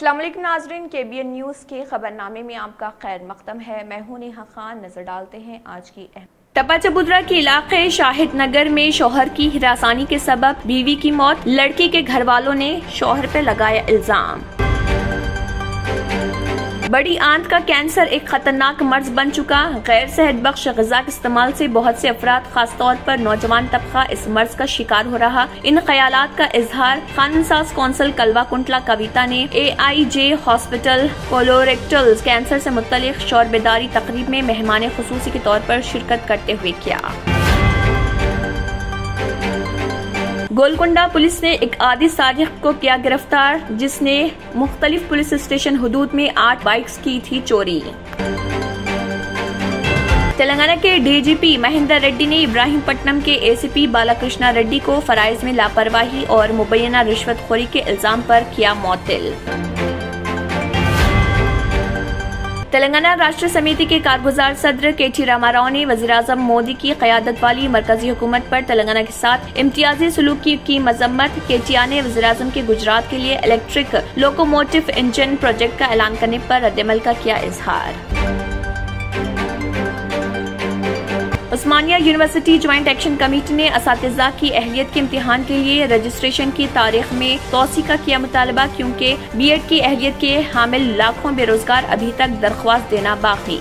अस्सलाम वालेकुम नाज़रीन, KBN न्यूज़ के खबरनामे में आपका खैर मक़दम है। मैं हूं नेहा खान। नजर डालते हैं आज की टप्पा चबूतरा के इलाके शाहिद नगर में शौहर की हिरासानी के सबब बीवी की मौत। लड़की के घर वालों ने शौहर पर लगाया इल्जाम। बड़ी आंत का कैंसर एक खतरनाक मर्ज बन चुका। गैर सेहतबख्श ग़िज़ा के इस्तेमाल से बहुत से अफराद, खास तौर पर नौजवान तबका, इस मर्ज का शिकार हो रहा। इन ख्यालात का इजहार खानसास कौंसल कलवा कुंटला कविता ने AIJ हॉस्पिटल कोलोरेक्टल कैंसर से मुतल्लिक शौर बेदारी तकरीब में मेहमान खुसूसी के तौर पर शिरकत करते हुए किया। गोलकुंडा पुलिस ने एक आदि साजिश को किया गिरफ्तार, जिसने मुख्तलिफ पुलिस स्टेशन हुदूद में 8 बाइक्स की थी चोरी। तेलंगाना के DGP महेंद्र रेड्डी ने इब्राहीमपट्टनम के ACP बालाकृष्णा रेड्डी को फराइज में लापरवाही और मुबैना रिश्वतखोरी के इल्जाम पर किया मुअत्तल। तेलंगाना राष्ट्र समिति के कारगुजार सदर KT रामाराव ने वज़ीर-ए-आज़म मोदी की क़यादत वाली मरकजी हुकूमत पर तेलंगाना के साथ इम्तियाजी सलूक की मजम्मत। KTR ने वज़ीर-ए-आज़म के गुजरात के लिए इलेक्ट्रिक लोकोमोटिव इंजन प्रोजेक्ट का ऐलान करने पर रद्द-ए-अमल का किया इजहार। उस्मानिया यूनिवर्सिटी ज्वाइंट एक्शन कमेटी ने असातिज़ा की अहलियत के इम्तिहान के लिए रजिस्ट्रेशन की तारीख में तौसी का किया मुतालबा, क्योंकि B.Ed की अहलियत के हामिल लाखों बेरोजगार अभी तक दरख्वास्त देना बाकी।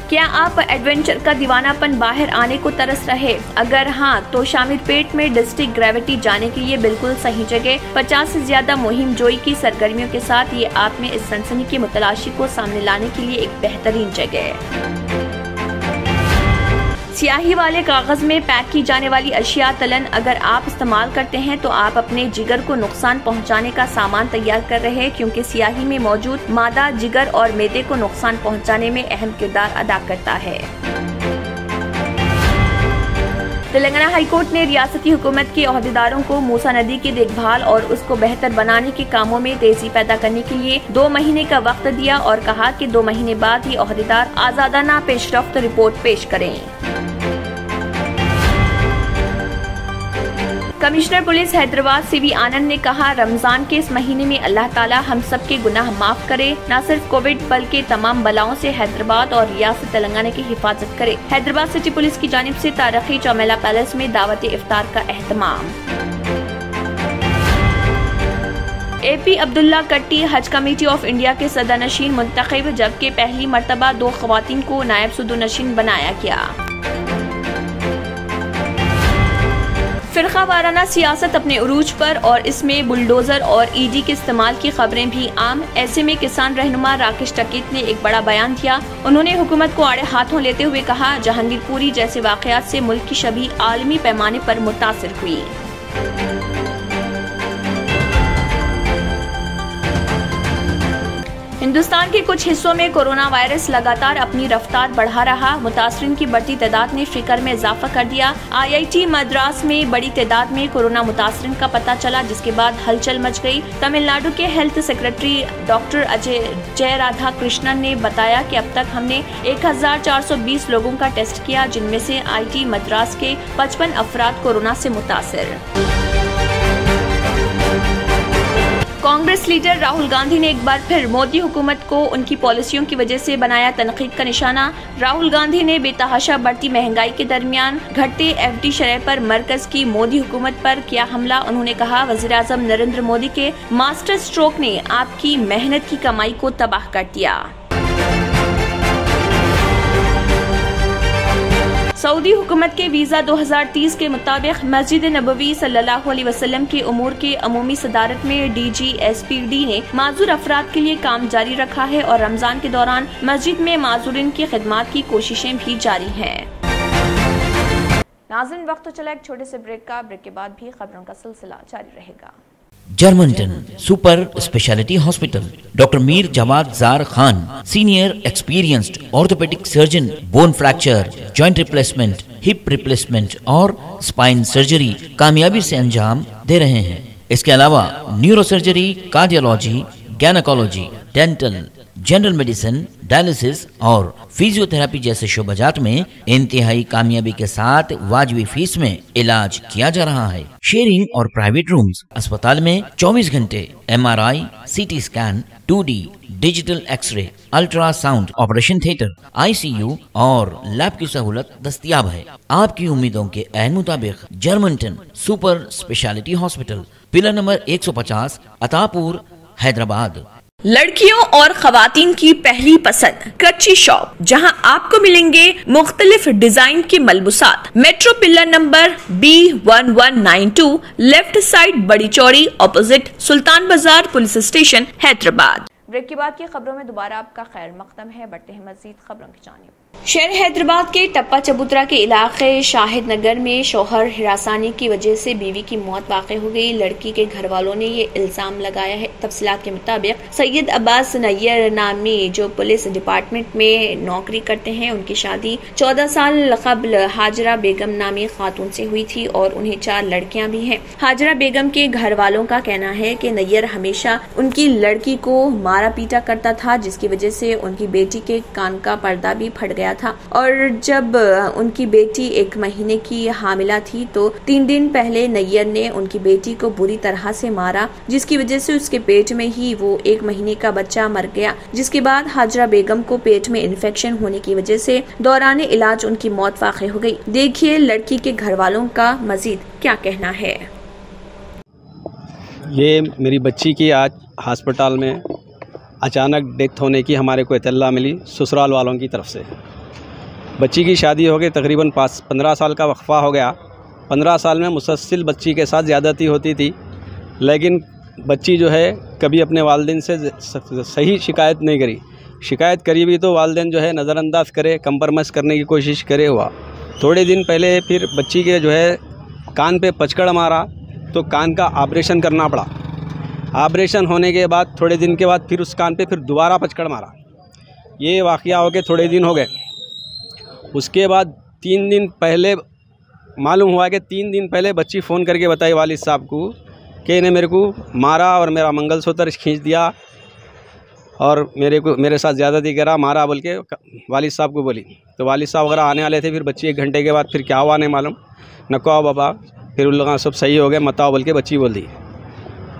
क्या आप एडवेंचर का दीवानापन बाहर आने को तरस रहे? अगर हाँ, तो शामिरपेट में डिस्ट्रिक्ट ग्रेविटी जाने के लिए बिल्कुल सही जगह। 50 से ज्यादा मुहिम जोई की सरगर्मियों के साथ ये आप में इस सनसनी की मुतलाशी को सामने लाने के लिए एक बेहतरीन जगह है। स्याही वाले कागज में पैक की जाने वाली अशिया तलन अगर आप इस्तेमाल करते हैं तो आप अपने जिगर को नुकसान पहुंचाने का सामान तैयार कर रहे हैं, क्योंकि स्याही में मौजूद मादा जिगर और मैदे को नुकसान पहुंचाने में अहम किरदार अदा करता है। तेलंगाना हाईकोर्ट ने रियासती हुकूमत के ओहदेदारों को मूसा नदी की देखभाल और उसको बेहतर बनाने के कामों में तेजी पैदा करने के लिए 2 महीने का वक्त दिया और कहा कि 2 महीने बाद ये ओहदेदार आजादाना पेशरफ्त रिपोर्ट पेश करें। कमिश्नर पुलिस हैदराबाद CV आनंद ने कहा, रमजान के इस महीने में अल्लाह ताला हम सब के गुनाह माफ करे, न सिर्फ कोविड बल्कि तमाम बलाओं से हैदराबाद और रियासत तेलंगाना की हिफाजत करे। हैदराबाद सिटी पुलिस की जानिब से तारीखी चौमेला पैलेस में दावत इफ्तार का एहतमाम। AP अब्दुल्ला कट्टी हज कमेटी ऑफ इंडिया के सदरनशीन मुंतखब, जबकि पहली मर्तबा 2 खवातीन को नायब सदरनशीन बनाया गया। फिरका वाराना सियासत अपने उरूज पर और इसमें बुलडोजर और ED के इस्तेमाल की खबरें भी आम। ऐसे में किसान रहनुमा राकेश टकीत ने एक बड़ा बयान दिया। उन्होंने हुकूमत को आड़े हाथों लेते हुए कहा, जहांगीरपुरी जैसे वाकयात से मुल्क की छवि आलमी पैमाने पर मुतासिर हुई। हिंदुस्तान के कुछ हिस्सों में कोरोना वायरस लगातार अपनी रफ्तार बढ़ा रहा। मुतासरीन की बढ़ती तादाद ने फिक्र में इजाफा कर दिया। IIT मद्रास में बड़ी तादाद में कोरोना मुतासरीन का पता चला, जिसके बाद हलचल मच गई। तमिलनाडु के health secretary doctor Ajay Jayaradha Krishnan ने बताया कि अब तक हमने 1420 लोगों का टेस्ट किया, जिनमें से IIT मद्रास के 55 अफराद कोरोना से मुतासिर। कांग्रेस लीडर राहुल गांधी ने एक बार फिर मोदी हुकूमत को उनकी पॉलिसियों की वजह से बनाया तनकीद का निशाना। राहुल गांधी ने बेतहाशा बढ़ती महंगाई के दरमियान घटते FD शरह पर मरकज की मोदी हुकूमत पर किया हमला। उन्होंने कहा, वज़ीर-ए-आज़म नरेंद्र मोदी के मास्टर स्ट्रोक ने आपकी मेहनत की कमाई को तबाह कर दिया। सऊदी हुकूमत के वीजा 2030 के मुताबिक मस्जिद नबवी सल्लल्लाहु अलैहि वसल्लम के उमूर के अमूमी सदारत में DG SPD ने माजूर अफराद के लिए काम जारी रखा है और रमजान के दौरान मस्जिद में माजूरीन की खिदमत की कोशिशें भी जारी हैं। नाज़रीन, वक्त तो चला एक छोटे से ब्रेक का। ब्रेक के बाद भी खबरों का सिलसिला जारी रहेगा। Germanten super speciality hospital, doctor Mir Jawad Zar Khan, senior experienced orthopaedic surgeon, bone fracture, joint replacement, hip replacement और स्पाइन सर्जरी कामयाबी से अंजाम दे रहे हैं। इसके अलावा neuro surgery, cardiology, gynaecology, dental, general medicine, dialysis और फिजियोथेरेपी जैसे शोबाजात में इंतहाई कामयाबी के साथ वाजिबी फीस में इलाज किया जा रहा है। शेयरिंग और प्राइवेट रूम्स। अस्पताल में 24 घंटे MRI, CT scan, 2D digital x ray, ultrasound, operation theatre, ICU और लैब की सहूलत दस्तयाब है। आपकी उम्मीदों के ऐन मुताबिक Germanten super speciality hospital, pillar number 150, Attapur, Hyderabad. लड़कियों और खवातीन की पहली पसंद कच्ची शॉप, जहां आपको मिलेंगे मुख्तलिफ डिजाइन के मलबूसात। Metro pillar number B1192, left side, बड़ी चौड़ी, ऑपोजिट सुल्तान बाजार पुलिस स्टेशन, हैदराबाद। ब्रेक के बाद की खबरों में दोबारा आपका खैर मकदम है। बढ़ते हैं मजीद खबरों की जानिब। शहर हैदराबाद के टप्पा चबूतरा के इलाके शाहिद नगर में शौहर हिरासानी की वजह से बीवी की मौत वाक़ हो गई। लड़की के घर वालों ने ये इल्जाम लगाया है। तफसीलात के मुताबिक सैयद अब्बास नैयर नामी जो पुलिस डिपार्टमेंट में नौकरी करते हैं, उनकी शादी 14 साल कबल हाजरा बेगम नामी खातून से हुई थी और उन्हें 4 लड़कियां भी हैं। हाजरा बेगम के घर वालों का कहना है कि नैयर हमेशा उनकी लड़की को मारा पीटा करता था, जिसकी वजह से उनकी बेटी के कान का पर्दा भी फट गया था। और जब उनकी बेटी 1 महीने की हामिला थी तो 3 दिन पहले नैयर ने उनकी बेटी को बुरी तरह से मारा, जिसकी वजह से उसके पेट में ही वो 1 महीने का बच्चा मर गया। जिसके बाद हाजरा बेगम को पेट में इन्फेक्शन होने की वजह से दौरान इलाज उनकी मौत वाक़ हो गई। देखिए लड़की के घर वालों का मजीद क्या कहना है। ये मेरी बच्ची की आज हॉस्पिटल में अचानक डेथ होने की हमारे को इत्तला मिली ससुराल वालों की तरफ से। बच्ची की शादी हो गई, तकरीबन 15 साल का वक्फा हो गया। 15 साल में मुसलसल बच्ची के साथ ज़्यादती होती थी, लेकिन बच्ची जो है कभी अपने वालिदैन से सही शिकायत नहीं करी। शिकायत करी भी तो वालिदैन जो है नज़रअंदाज करे, कंप्रोमाइज़ करने की कोशिश करे हुआ। थोड़े दिन पहले फिर बच्ची के जो है कान पे पचकड़ मारा तो कान का ऑपरेशन करना पड़ा। ऑपरेशन होने के बाद थोड़े दिन के बाद फिर उस कान पे फिर दोबारा पचकड़ मारा। ये वाक़या हो के थोड़े दिन हो गए। उसके बाद 3 दिन पहले मालूम हुआ कि 3 दिन पहले बच्ची फ़ोन करके बताई वालिद साहब को कि इन्हें मेरे को मारा और मेरा मंगलसूत्र खींच दिया और मेरे साथ ज़्यादती करा, मारा बोल के वालिद साहब को बोली। तो वालिद साहब वगैरह आने वाले थे। फिर बच्ची 1 घंटे के बाद फिर क्या हुआ नहीं मालूम, नको आओ बाबा, फिर उन लोग सब सही हो गए, मत आओ बोल के बच्ची बोल दी।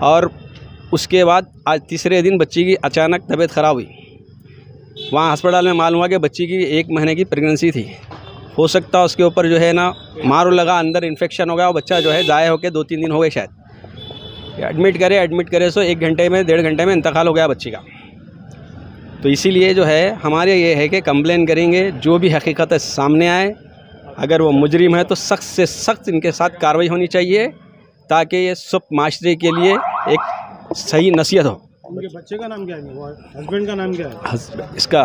और उसके बाद आज तीसरे दिन बच्ची की अचानक तबीयत ख़राब हुई। वहाँ अस्पताल में मालूम हुआ कि बच्ची की 1 महीने की प्रेगनेंसी थी। हो सकता है उसके ऊपर जो है ना मारो लगा, अंदर इन्फेक्शन हो गया और बच्चा जो है ज़ाया होकर 2-3 दिन हो गए शायद। एडमिट करे सो 1 घंटे में 1.5 घंटे में इंतकाल हो गया बच्ची का। तो इसीलिए जो है हमारे ये है कि कंप्लेन करेंगे, जो भी हकीकत सामने आए, अगर वो मुजरिम है तो सख्त से सख्त इनके साथ कार्रवाई होनी चाहिए, ताकि ये सब माशरे के लिए एक सही नसीहत हो। उनके बच्चे का नाम क्या है? हस्बैंड का नाम क्या है? इसका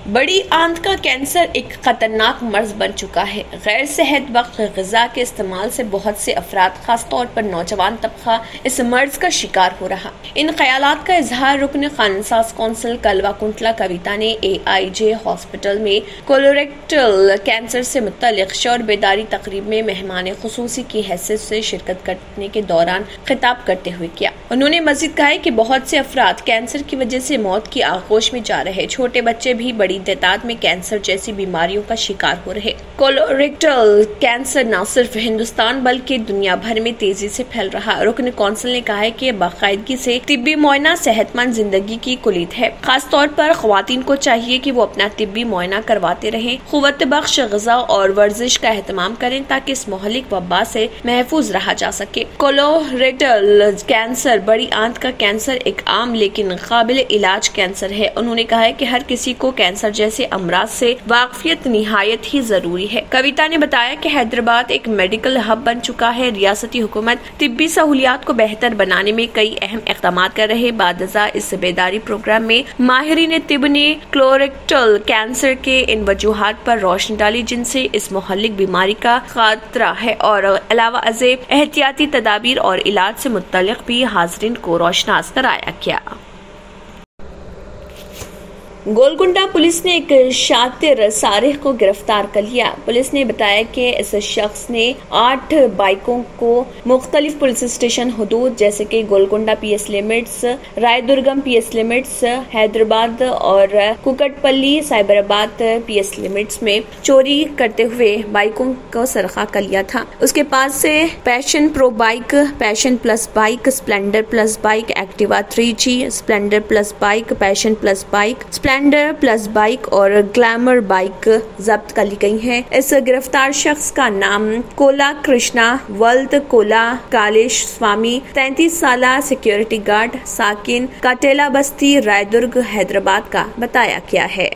बड़ी आंत का कैंसर एक खतरनाक मर्ज बन चुका है। गैर सेहत बख्श ग़िज़ा के इस्तेमाल से बहुत से अफराद, खास तौर पर नौजवान तबका, इस मर्ज का शिकार हो रहा। इन ख्यालात का इजहार रुकन क़ानूनसाज़ कौंसिल कलवा कुंटला कविता ने AIJ हॉस्पिटल में कोलोरेक्टल कैंसर से मुत्तल्लिक़ शौर बेदारी तकरीब में मेहमान खुसूसी की हैसियत से शिरकत करने के दौरान खिताब करते हुए किया। उन्होंने मज़ीद कहा कि बहुत से अफराद कैंसर की वजह से मौत की आगोश में जा रहे। छोटे बच्चे भी बड़ी तादाद में कैंसर जैसी बीमारियों का शिकार हो रहे। कोलोरेक्टल कैंसर न सिर्फ हिंदुस्तान बल्कि दुनिया भर में तेजी से फैल रहा। रुकन कौंसिल ने कहा है कि बाकायदगी से तिब्बी मुआयना सेहतमंद जिंदगी की कुलीद है। खास तौर पर ख्वातीन को चाहिए कि वो अपना तिब्बी मुआयना करवाते रहें, क़ुव्वत बख्श ग़िज़ा और वर्जिश का एहतमाम करें, ताकि इस मुहलिक वबा से महफूज रहा जा सके। कोलोरेक्टल कैंसर, बड़ी आंत का कैंसर एक आम लेकिन काबिल इलाज कैंसर है। उन्होंने कहा है कि हर किसी को कैंसर जैसे अमराज से वाकफियत निहायत ही जरूरी है। कविता ने बताया कि हैदराबाद एक मेडिकल हब बन चुका है। रियासती हुकूमत तिब्बी सहूलियात को बेहतर बनाने में कई अहम इक़दाम कर रहे। बादजा इस बेदारी प्रोग्राम में माहिरीन तिब ने कोलोरेक्टल कैंसर के इन वजूहात पर रोशनी डाली जिनसे इस मुहल्लिक बीमारी का खतरा है, और अलावा अज़ेब एहतियाती तदाबीर और इलाज से मुत्तल्लिक़ भी हाज़रीन को रोशनास कराया गया। गोलकुंडा पुलिस ने एक शातिर सारिक को गिरफ्तार कर लिया। पुलिस ने बताया कि इस शख्स ने 8 बाइकों को मुख्तलिफ पुलिस स्टेशन हुदूद जैसे कि Golconda PS limits, Raidurgam PS limits, Hyderabad और कुकटपल्ली साइबराबाद पीएस लिमिट्स में चोरी करते हुए बाइकों को सरखा कर लिया था। उसके पास से passion pro bike, passion plus bike, Splendor plus bike, Activa 3G, Splendor plus bike, passion plus bike, Splendor plus bike और ग्लैमर बाइक जब्त कर ली गई हैं। इस गिरफ्तार शख्स का नाम कोला कृष्णा वल्द कोला कालेश स्वामी 33 साल सिक्योरिटी गार्ड साकिन काटेला बस्ती रायदुर्ग हैदराबाद का बताया गया है।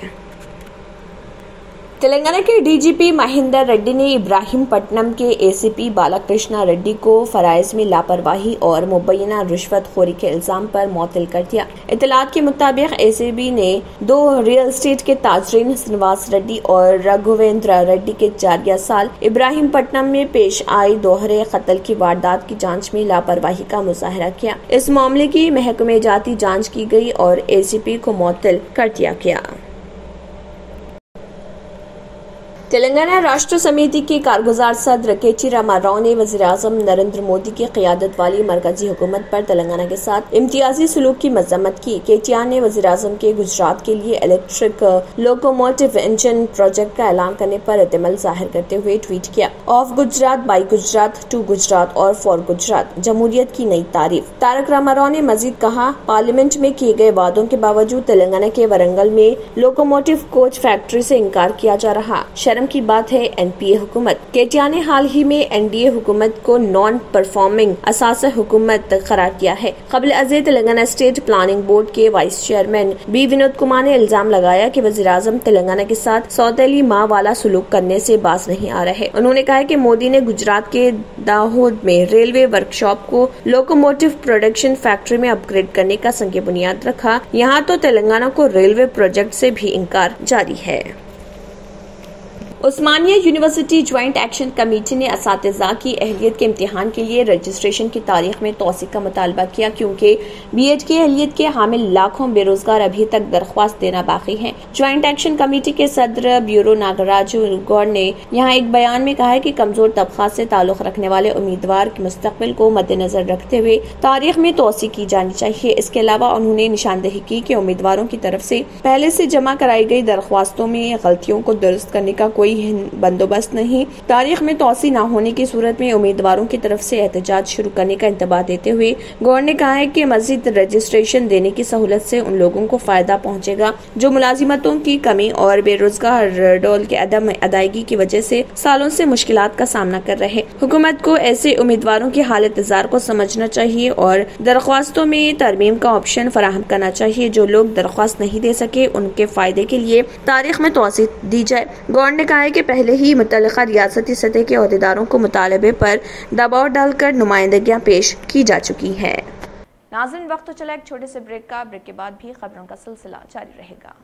तेलंगाना के डीजीपी महेंदर रेड्डी ने इब्राहीमपट्टनम के एसीपी बालाकृष्णा रेड्डी को फराइज में लापरवाही और मुबैना रिश्वतखोरी के इल्जाम पर मुअत्तल कर दिया। इत्तलात के मुताबिक एसीबी ने 2 रियल एस्टेट के ताजरीन श्रीनिवास रेड्डी और रघुवेंद्र रेड्डी के 4 साल इब्राहीमपट्टनम में पेश आई दोहरे कत्ल की वारदात की जांच में लापरवाही का मुजाहरा किया। इस मामले की महकमे जाती जांच की गई और एसीपी को मुअत्तल कर दिया गया। तेलंगाना राष्ट्र समिति के कारगुजार सदर केटी रामाराव ने वज़ीर-ए-आज़म नरेंद्र मोदी की क़ियादत वाली मरकजी हुकूमत पर तेलंगाना के साथ इम्तियाजी सलूक की मज़म्मत की। केटीआर ने वज़ीर-ए-आज़म के गुजरात के लिए इलेक्ट्रिक लोकोमोटिव इंजन प्रोजेक्ट का ऐलान करने पर इत्मीनान जाहिर करते हुए ट्वीट किया, of Gujarat, by Gujarat, to Gujarat और फॉर गुजरात, जमहूरियत की नई तारीफ। तारक रामाराव ने मजीद कहा, पार्लियामेंट में किए गए वादों के बावजूद तेलंगाना के वरंगल में लोकोमोटिव कोच फैक्ट्री से इनकार किया जा रहा। शर्म की बात है एनपीए हुकूमत। केटीआर ने हाल ही में एनडीए हुकूमत को नॉन परफॉर्मिंग असासा हुकूमत करार किया है। कबल अज़ तेलंगाना स्टेट प्लानिंग बोर्ड के vice chairman B Vinod Kumar ने इल्जाम लगाया कि वज़ीर-ए-आज़म तेलंगाना के साथ सौतेली माँ वाला सलूक करने से बाज नहीं आ रहे। उन्होंने कहा कि मोदी ने गुजरात के दाहोद में रेलवे वर्कशॉप को लोकोमोटिव प्रोडक्शन फैक्ट्री में अपग्रेड करने का संग बुनियाद रखा। यहाँ तो तेलंगाना को रेलवे प्रोजेक्ट से भी इनकार जारी है। उस्मानिया यूनिवर्सिटी ज्वाइंट एक्शन कमेटी ने असातिज़ा की अहलियत के इम्तिहान के लिए रजिस्ट्रेशन की तारीख में तौसीक का मुतालबा किया, क्योंकि बीएड की अहलियत के हामिल लाखों बेरोजगार अभी तक दरख्वास्त देना बाकी हैं। ज्वाइंट एक्शन कमेटी के सदर ब्यूरो नागराज गौड़ ने यहाँ एक बयान में कहा है कि कमजोर तबका से ताल्लुक रखने वाले उम्मीदवार के मुस्तकबिल को मद्देनजर रखते हुए तारीख में तौसीक की जानी चाहिए। इसके अलावा उन्होंने निशानदेही की कि उम्मीदवारों की तरफ से पहले से जमा कराई गई दरख्वास्तों में गलतियों को दुरुस्त करने का कोई बंदोबस्त नहीं। तारीख में तौसी न होने की सूरत में उम्मीदवारों की तरफ से एहतजाज शुरू करने का इंतबाह देते हुए गौर ने कहा है कि मजीद रजिस्ट्रेशन देने की सहूलत से उन लोगों को फायदा पहुंचेगा जो मुलाजिमतों की कमी और बेरोजगार डोल के अदम अदायगी की वजह से सालों से मुश्किलात का सामना कर रहे। हुकूमत को ऐसे उम्मीदवारों की हालत जार को समझना चाहिए और दरख्वास्तों में तरमीम का ऑप्शन फराहम करना चाहिए। जो लोग दरख्वास्त नहीं दे सके उनके फायदे के लिए तारीख में तौसी दी जाए। गौर ने कहा है कि पहले ही मुतल्लिका रियासती सतह के अहदेदारों को मुतालबे पर दबाव डालकर नुमाइंदगियां पेश की जा चुकी है। नाज़रीन, वक्त तो चला एक छोटे से ब्रेक का। ब्रेक के बाद भी खबरों का सिलसिला जारी रहेगा।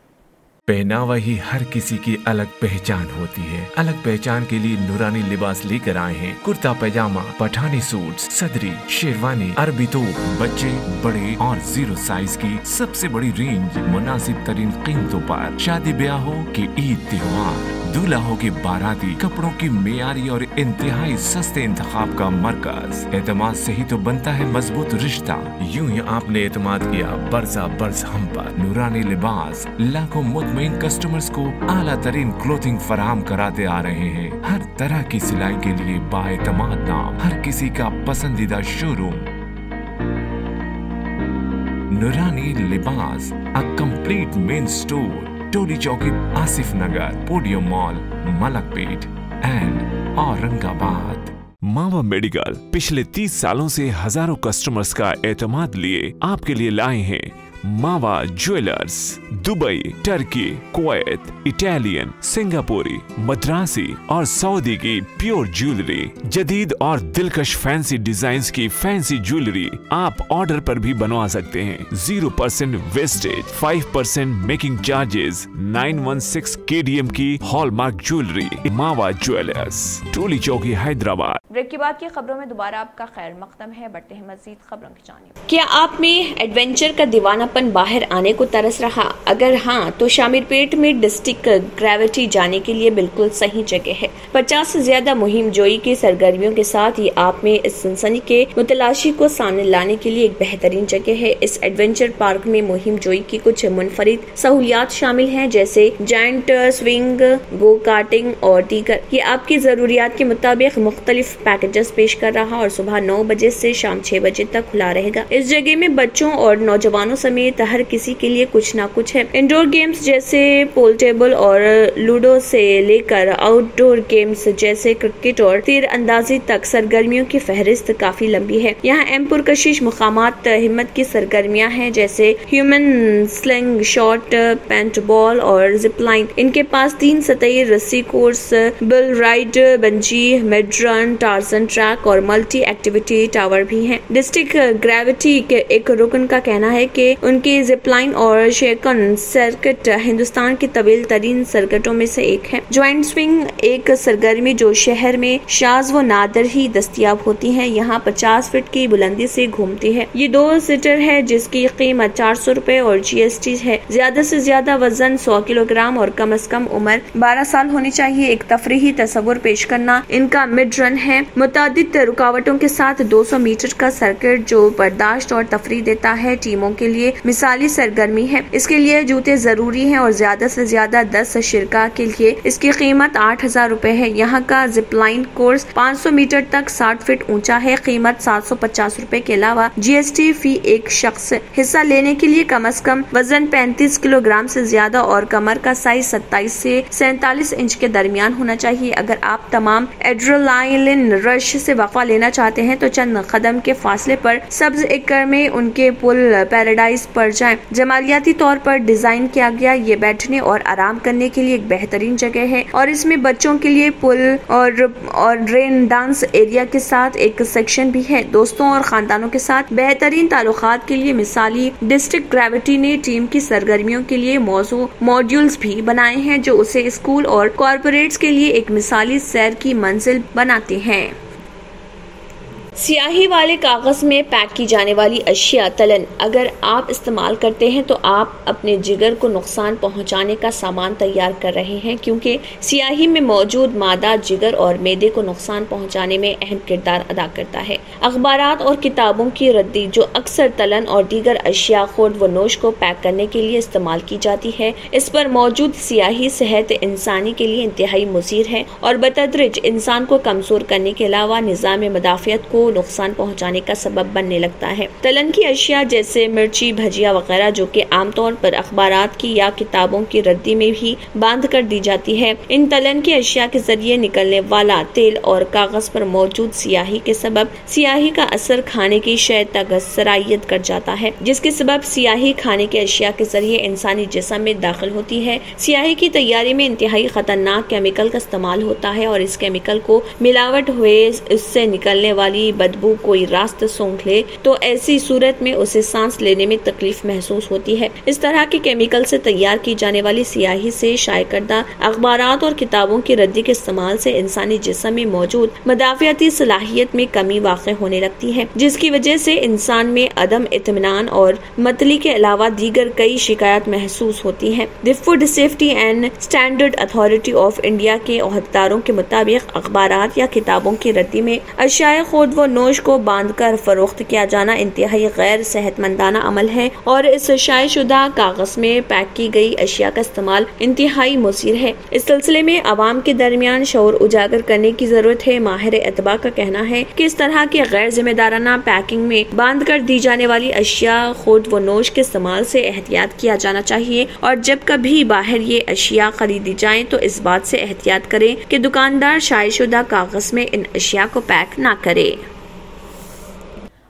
पहनावा ही हर किसी की अलग पहचान होती है। अलग पहचान के लिए नूरानी लिबास लेकर आए हैं। कुर्ता पैजामा, पठानी सूट, सदरी, शेरवानी, अरबी तोप, बच्चे, बड़े और 0 साइज की सबसे बड़ी रेंज मुनासिब तरीन कीमतों पर। शादी ब्याह हो कि ईद त्योहार, दूल्हा हो के बाराती, कपड़ों की मेयारी और इंतहाई सस्ते इंतखाब का मरकज। एतमाद से ही तो बनता है मजबूत रिश्ता। यूं ही आपने एतमाद किया बरसा बरस हम पर। नूरानी लिबास लाखों मुतमईन कस्टमर्स को आला तरीन क्लोथिंग फराहम कराते आ रहे हैं। हर तरह की सिलाई के लिए बाएतमाद नाम, हर किसी का पसंदीदा showroom Noorani Libas, a complete men store, Toli Chowki, Asif Nagar, podium mall, Malakpet and Aurangabad. मावा मेडिकल पिछले 30 सालों से हजारों कस्टमर्स का एतमाद लिए आपके लिए लाए हैं मावा jewellers. Dubai, Turkey, Kuwait, Italian, सिंगापुरी, मद्रासी और सऊदी की प्योर ज्वेलरी, जदीद और दिलकश फैंसी डिजाइन्स की फैंसी ज्वेलरी आप ऑर्डर पर भी बनवा सकते हैं। 0% वेस्टेज, 5% मेकिंग चार्जेस, 916 KDM की हॉलमार्क ज्वेलरी। मावा ज्वेलर्स, टोली चौकी, हैदराबाद। ब्रेक के बाद की खबरों में दोबारा आपका खैर मकदम है। बढ़ते हैं मजीद खबरों की जानिब। क्या आप में एडवेंचर का दीवाना अपनापन बाहर आने को तरस रहा? अगर हाँ, तो शामिरपेट में डिस्ट्रिक्ट ग्रेविटी जाने के लिए बिल्कुल सही जगह है। 50 से ज्यादा मुहिम जोई की सरगर्मियों के साथ ये आप में इस सनसनी के मुतलाशी को सामने लाने के लिए एक बेहतरीन जगह है। इस एडवेंचर पार्क में मुहिम जोई की कुछ मुनफरिद सहूलियात शामिल हैं, जैसे जायंट स्विंग, गो कार्टिंग और दीगर। ये आपकी जरूरियात के मुताबिक मुख्तलिफ पैकेजेस पेश कर रहा और सुबह 9 बजे से शाम 6 बजे तक खुला रहेगा। इस जगह में बच्चों और नौजवानों समेत हर किसी के लिए कुछ न कुछ है। इंडोर गेम्स जैसे पूल टेबल और लूडो से लेकर आउटडोर गेम्स जैसे क्रिकेट और तीर अंदाजी तक सरगर्मियों की फहरिस्त काफी लंबी है। यहाँ एम पुरकशिश मुकामात हिम्मत की सरगर्मियाँ हैं, जैसे human sling shot, paint ball और जिप लाइन। इनके पास 3 सतही रस्सी course, bull ride, bungee, mud run, Tarzan track और मल्टी एक्टिविटी टावर भी हैं। डिस्ट्रिक्ट ग्रेविटी के एक रुकन का कहना है कि उनकी जिप लाइन और शेकन सर्किट हिंदुस्तान की तवील तरीन सर्किटों में से एक है। ज्वाइंट स्विंग एक सरगर्मी जो शहर में शाज व नादर ही दस्तयाब होती है। यहाँ 50 फीट की बुलंदी से घूमती है। ये 2 सीटर है जिसकी कीमत 400 रुपए और GST है। ज्यादा से ज्यादा वजन 100 किलोग्राम और कम से कम उम्र 12 साल होनी चाहिए। एक तफरीही तस्वुर पेश करना इनका मिड रन है। मुतादिद रुकावटों के साथ 200 मीटर का सर्किट जो बर्दाश्त और तफरी देता है, टीमों के लिए मिसाली सरगर्मी है। इसके लिए जूते जरूरी हैं और ज्यादा से ज्यादा 10 शिरका के लिए इसकी कीमत 8000 रुपए है। यहाँ का जिप लाइन कोर्स 500 मीटर तक 60 फीट ऊंचा है। कीमत 750 रुपए के अलावा GST फी एक शख्स। हिस्सा लेने के लिए कम से कम वजन 35 किलोग्राम से ज्यादा और कमर का साइज 27 से 47 इंच के दरमियान होना चाहिए। अगर आप तमाम एड्रेनालिन रश से वक़्फ़ा लेना चाहते हैं तो चंद कदम के फासले पर सब्ज एकड़ में उनके पुल पैराडाइज पर जाएं। जमालियाती तौर पर डिजाइन किया गया ये बैठने और आराम करने के लिए एक बेहतरीन जगह है और इसमें बच्चों के लिए पुल और रेन डांस एरिया के साथ एक सेक्शन भी है। दोस्तों और खानदानों के साथ बेहतरीन ताल्लुकात के लिए मिसाली डिस्ट्रिक्ट ग्रेविटी ने टीम की सरगर्मियों के लिए मौजू मॉड्यूल्स भी बनाए हैं जो उसे स्कूल और कॉर्पोरेट्स के लिए एक मिसाली सैर की मंजिल बनाते हैं। स्याही वाले कागज में पैक की जाने वाली अशिया तलन अगर आप इस्तेमाल करते हैं तो आप अपने जिगर को नुकसान पहुंचाने का सामान तैयार कर रहे हैं, क्योंकि स्याही में मौजूद मादा जिगर और मैदे को नुकसान पहुंचाने में अहम किरदार अदा करता है। अखबारात और किताबों की रद्दी जो अक्सर तलन और दीगर अशिया खुर्द व नोश को पैक करने के लिए इस्तेमाल की जाती है, इस पर मौजूद स्याही सेहत इंसानी के लिए इंतहाई मुज़ीर है और बतदरिज इंसान को कमजोर करने के अलावा निज़ाम मदाफियत को नुकसान पहुंचाने का सबब बनने लगता है। तलन की अशिया जैसे मिर्ची, भजिया वगैरह जो कि आमतौर पर अखबारात की या किताबों की रद्दी में भी बांध कर दी जाती है, इन तलन की अशिया के जरिए निकलने वाला तेल और कागज पर मौजूद सियाही के सबब सियाही का असर खाने की शय तक सरायत कर जाता है, जिसके सबब सियाही खाने के अशिया के जरिए इंसानी जिस्म में दाखिल होती है। सियाही की तैयारी में इंतहाई खतरनाक केमिकल का इस्तेमाल होता है और इस केमिकल को मिलावट हुए इससे निकलने वाली बदबू कोई रास्ता सूंघ ले तो ऐसी सूरत में उसे सांस लेने में तकलीफ महसूस होती है। इस तरह के केमिकल से तैयार की जाने वाली सियाही से शाये करदा अखबारात और किताबों की रद्दी के इस्तेमाल से इंसानी जिस्म में मौजूद मदाफियाती सलाहियत में कमी वाक़ई होने लगती है, जिसकी वजह से इंसान में अदम इत्मीनान और मतली के अलावा दीगर कई शिकायत महसूस होती है। The food safety and standard authority of India के ओहदेदारों के मुताबिक अखबारात या किताबों की रद्दी में अशियाए खुर्द व नोश को बांधकर फरोख्त किया जाना इंतहाई गैर सेहतमंदाना अमल है और इस शायशुदा कागज में पैक की गई अशिया का इस्तेमाल इंतहाई मुसीर है। इस सिलसिले में अवाम के दरमियान शऊर उजागर करने की जरूरत है। माहिर एतबा का कहना है कि इस तरह के गैर जिम्मेदाराना पैकिंग में बांध कर दी जाने वाली अशिया खुर्द व नोश के इस्तेमाल से एहतियात किया जाना चाहिए और जब कभी बाहर ये अशिया खरीदी जाए तो इस बात से एहतियात करें कि दुकानदार शायशुदा कागज में इन अशिया को पैक न करे।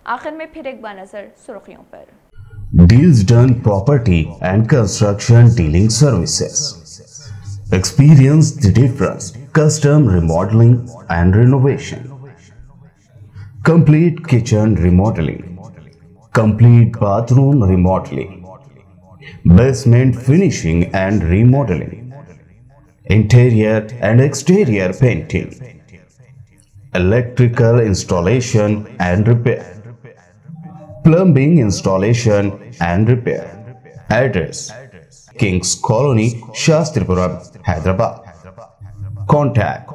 आखिर में फिर एक बार नजर सुर्खियों पर। Deals Done Property and Construction Dealing Services. Experience the difference. Custom remodeling and renovation. Complete kitchen remodeling. Complete bathroom remodeling. Basement finishing and remodeling. Interior and exterior painting. Electrical installation and repair. Plumbing installation and repair. Address: Kings Colony, Shastripuram, Hyderabad. Contact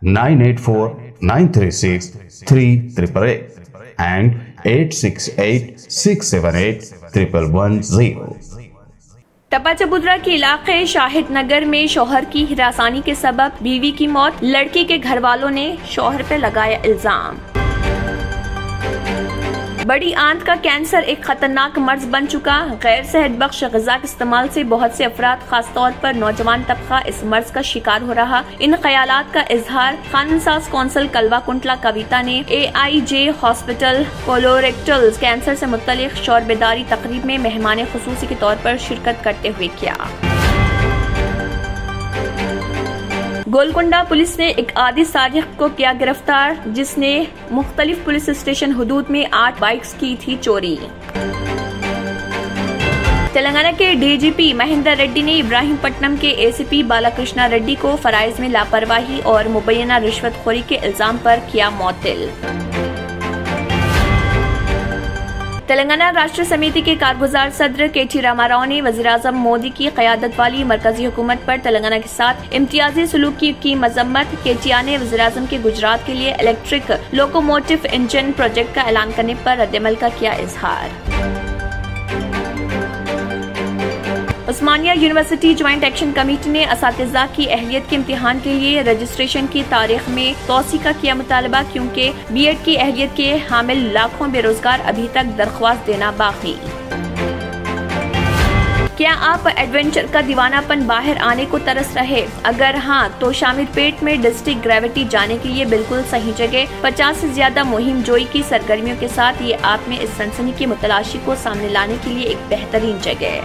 984-936-3888 and 868-678-1110. टपा चबूतरा के इलाके शाहिद नगर में शौहर की हिरासानी के सबब बीवी की मौत, लड़की के घर वालों ने शौहर पर लगाया इल्जाम। बड़ी आंत का कैंसर एक खतरनाक मर्ज बन चुका। गैर सेहत बख्श ग़िज़ा के इस्तेमाल से बहुत से अफराद, खासतौर पर नौजवान तबका, इस मर्ज का शिकार हो रहा। इन ख्यालात का इजहार कानूनसाज कौंसिल कलवा कुंटला कविता ने AIJ हॉस्पिटल कोलोरेक्टल कैंसर से मुत्तलिक शौर बेदारी तकरीब में मेहमान खुसूसी के तौर पर शिरकत करते हुए किया। गोलकुंडा पुलिस ने एक आदी सारिक को किया गिरफ्तार, जिसने मुख्तलिफ पुलिस स्टेशन हुदूद में 8 बाइक्स की थी चोरी। तेलंगाना के DGP महेंदर रेड्डी ने इब्राहिमपट्टनम के ACP बालाकृष्णा रेड्डी को फराइज में लापरवाही और मुबैना रिश्वतखोरी के इल्जाम पर किया मुअत्तल। तेलंगाना राष्ट्र समिति के कारगुजार सदर KT रामाराव ने वज़ीर-ए-आज़म मोदी की क़यादत वाली मरकजी हुकूमत पर तेलंगाना के साथ इम्तियाजी सलूक की मजम्मत। KTR ने वज़ीर-ए-आज़म के गुजरात के लिए इलेक्ट्रिक लोकोमोटिव इंजन प्रोजेक्ट का ऐलान करने पर रद्द-ए-अमल का किया इजहार। उस्मानिया यूनिवर्सिटी ज्वाइंट एक्शन कमेटी ने असातिज़ा की अहलियत के इम्तिहान के लिए रजिस्ट्रेशन की तारीख में तौसी का किया मुतालबा, क्योंकि B.Ed की अहलियत के हामिल लाखों बेरोजगार अभी तक दरख्वास्त देना बाकी। क्या आप एडवेंचर का दीवानापन बाहर आने को तरस रहे? अगर हाँ, तो शामिरपेट में डिस्ट्रिक्ट ग्रेविटी जाने के लिए बिल्कुल सही जगह। 50 से ज्यादा मुहिम जोई की सरगर्मियों के साथ ये आप में इस सनसनी की मुतलाशी को सामने लाने के लिए एक बेहतरीन जगह है।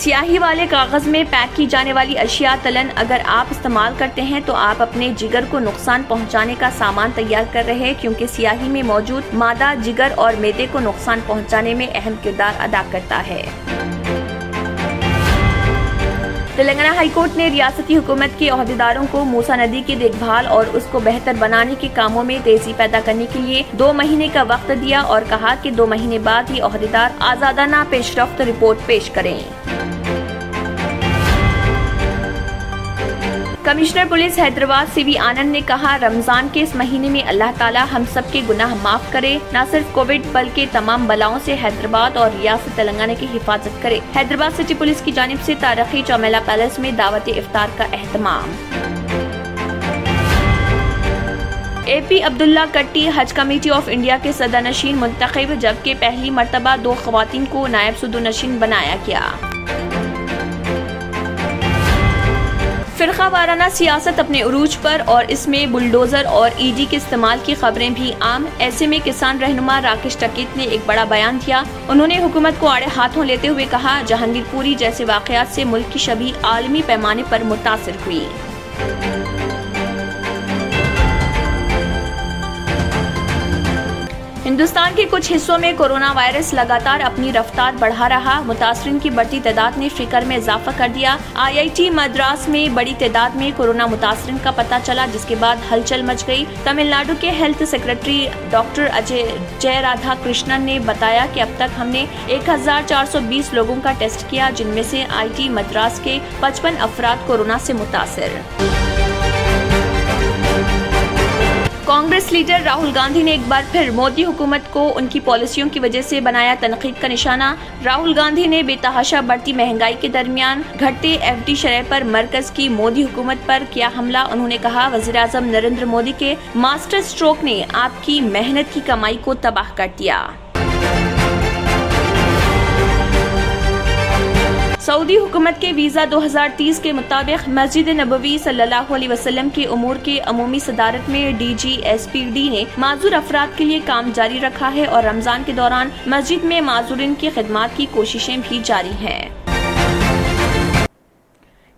स्याही वाले कागज में पैक की जाने वाली अशिया तलन अगर आप इस्तेमाल करते हैं तो आप अपने जिगर को नुकसान पहुंचाने का सामान तैयार कर रहे हैं, क्योंकि स्याही में मौजूद मादा जिगर और मैदे को नुकसान पहुंचाने में अहम किरदार अदा करता है। तेलंगाना हाईकोर्ट ने रियासती हुकूमत के ओहदेदारों को मूसा नदी की देखभाल और उसको बेहतर बनाने के कामों में तेजी पैदा करने के लिए 2 महीने का वक्त दिया और कहा कि 2 महीने बाद ही ओहदेदार आजादाना पेशरफ्त रिपोर्ट पेश करें। कमिश्नर पुलिस हैदराबाद CV आनंद ने कहा, रमजान के इस महीने में अल्लाह ताला हम सब के गुनाह माफ करे, न सिर्फ कोविड बल्कि तमाम बलाओं से हैदराबाद और रियासत तेलंगाना की हिफाजत करे। हैदराबाद सिटी पुलिस की जानिब से तारीखी चौमेला पैलेस में दावत इफ्तार का एहतमाम। AP अब्दुल्ला कट्टी हज कमेटी ऑफ इंडिया के सदरनशीन मुंतखब, जबकि पहली मर्तबा 2 खवातीन को नायब सदरनशीन बनाया गया। फिरका वाराना सियासत अपने उरूज पर और इसमें बुलडोजर और ED के इस्तेमाल की खबरें भी आम। ऐसे में किसान रहनुमा राकेश टकीत ने एक बड़ा बयान दिया। उन्होंने हुकूमत को आड़े हाथों लेते हुए कहा, जहांगीरपुरी जैसे वाकयात से मुल्क की छवि आलमी पैमाने पर मुतासिर हुई। हिंदुस्तान के कुछ हिस्सों में कोरोना वायरस लगातार अपनी रफ्तार बढ़ा रहा। मुतासरीन की बढ़ती तादाद ने फिक्र में इजाफा कर दिया। IIT मद्रास में बड़ी तादाद में कोरोना मुतासरीन का पता चला, जिसके बाद हलचल मच गई। तमिलनाडु के health secretary doctor Ajay Jayaradha Krishnan ने बताया कि अब तक हमने 1420 लोगों का टेस्ट किया, जिनमें से IIT मद्रास के 55 अफराद कोरोना से मुतासिर। कांग्रेस लीडर राहुल गांधी ने एक बार फिर मोदी हुकूमत को उनकी पॉलिसियों की वजह से बनाया तनकीद का निशाना। राहुल गांधी ने बेतहाशा बढ़ती महंगाई के दरमियान घटते FD शरह पर मरकज की मोदी हुकूमत पर किया हमला। उन्होंने कहा, वज़ीर-ए-आज़म नरेंद्र मोदी के मास्टर स्ट्रोक ने आपकी मेहनत की कमाई को तबाह कर दिया। सऊदी हुकूमत के वीज़ा 2030 के मुताबिक मस्जिद नबवी सल्लल्लाहु अलैहि वसल्लम के उमूर के अमूमी सदारत में DGSPD ने माजूर अफराद के लिए काम जारी रखा है और रमजान के दौरान मस्जिद में माजूरीन की खिदमत की कोशिशें भी जारी हैं।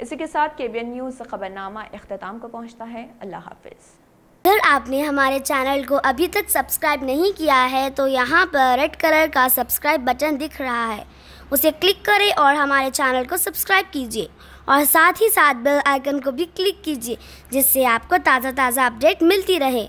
इसी के साथ KBN न्यूज़ खबरनामा इख्तिताम को पहुंचता है। अल्लाह हाफिज। अगर आपने हमारे चैनल को अभी तक सब्सक्राइब नहीं किया है तो यहाँ पर रेड कलर का सब्सक्राइब बटन दिख रहा है, उसे क्लिक करें और हमारे चैनल को सब्सक्राइब कीजिए और साथ ही साथ बेल आइकन को भी क्लिक कीजिए, जिससे आपको ताज़ा अपडेट मिलती रहे।